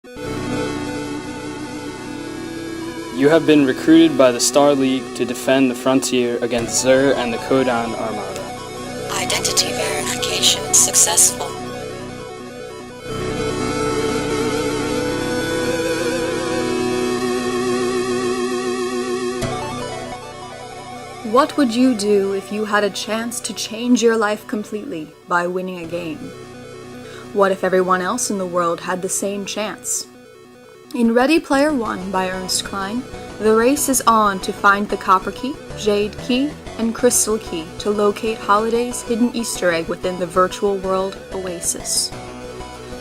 You have been recruited by the Star League to defend the frontier against Xur and the Kodan Armada. Identity verification successful. What would you do if you had a chance to change your life completely by winning a game? What if everyone else in the world had the same chance? In Ready Player One by Ernest Cline, the race is on to find the Copper Key, Jade Key, and Crystal Key to locate Holiday's hidden Easter egg within the virtual world OASIS.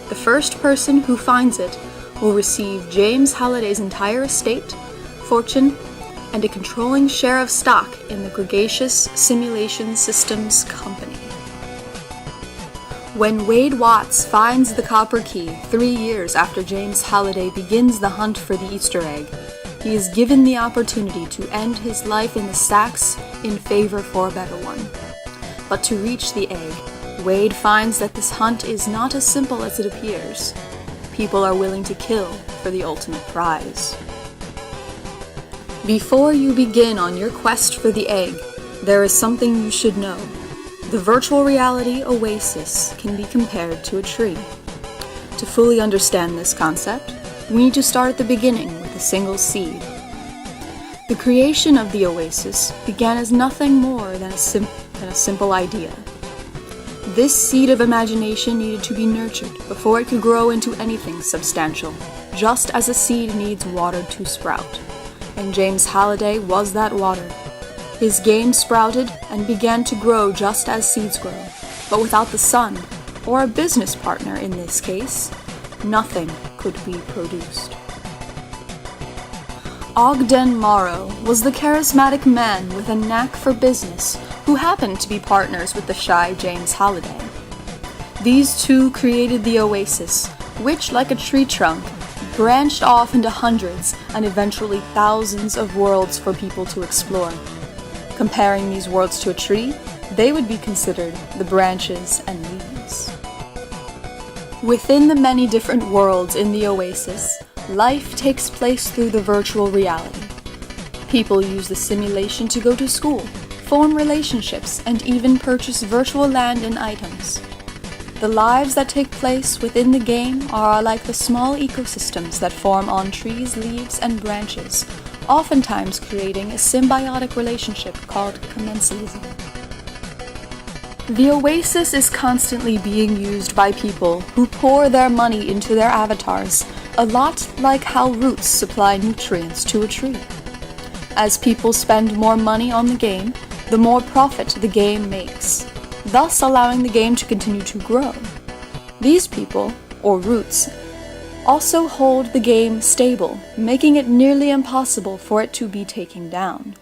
The first person who finds it will receive James Holiday's entire estate, fortune, and a controlling share of stock in the Gregarious Simulation Systems Company. When Wade Watts finds the Copper Key 3 years after James Holiday begins the hunt for the Easter egg, he is given the opportunity to end his life in the stacks in favor for a better one. But to reach the egg, Wade finds that this hunt is not as simple as it appears. People are willing to kill for the ultimate prize. Before you begin on your quest for the egg, there is something you should know. The virtual reality OASIS can be compared to a tree. To fully understand this concept, we need to start at the beginning with a single seed. The creation of the OASIS began as nothing more than a simple idea. This seed of imagination needed to be nurtured before it could grow into anything substantial, just as a seed needs water to sprout. And James Holiday was that water. His game sprouted and began to grow just as seeds grow, but without the sun, or a business partner in this case, nothing could be produced. Ogden Morrow was the charismatic man with a knack for business who happened to be partners with the shy James Holiday. These two created the OASIS, which, like a tree trunk, branched off into hundreds and eventually thousands of worlds for people to explore. Comparing these worlds to a tree, they would be considered the branches and leaves. Within the many different worlds in the OASIS, life takes place through the virtual reality. People use the simulation to go to school, form relationships, and even purchase virtual land and items. The lives that take place within the game are like the small ecosystems that form on trees, leaves, and branches, oftentimes creating a symbiotic relationship called commensalism. The OASIS is constantly being used by people who pour their money into their avatars, a lot like how roots supply nutrients to a tree. As people spend more money on the game, the more profit the game makes, thus allowing the game to continue to grow. These people, or roots, also hold the game stable, making it nearly impossible for it to be taken down.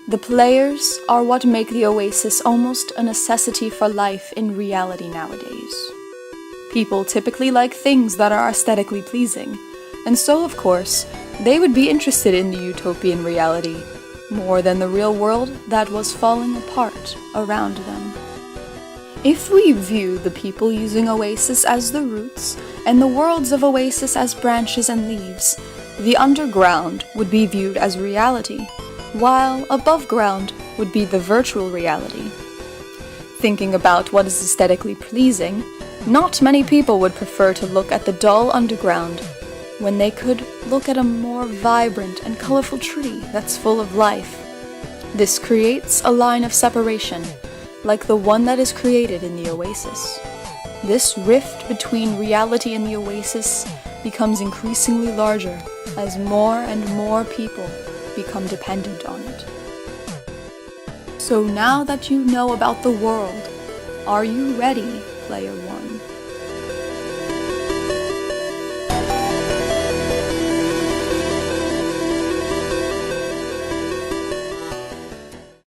The players are what make the OASIS almost a necessity for life in reality nowadays. People typically like things that are aesthetically pleasing, and so, of course, they would be interested in the utopian reality more than the real world that was falling apart around them. If we view the people using OASIS as the roots, and the worlds of OASIS as branches and leaves, the underground would be viewed as reality, while above ground would be the virtual reality. Thinking about what is aesthetically pleasing, not many people would prefer to look at the dull underground when they could look at a more vibrant and colorful tree that's full of life. This creates a line of separation, like the one that is created in the OASIS. This rift between reality and the OASIS becomes increasingly larger as more and more people become dependent on it. So now that you know about the world, are you ready, Player One?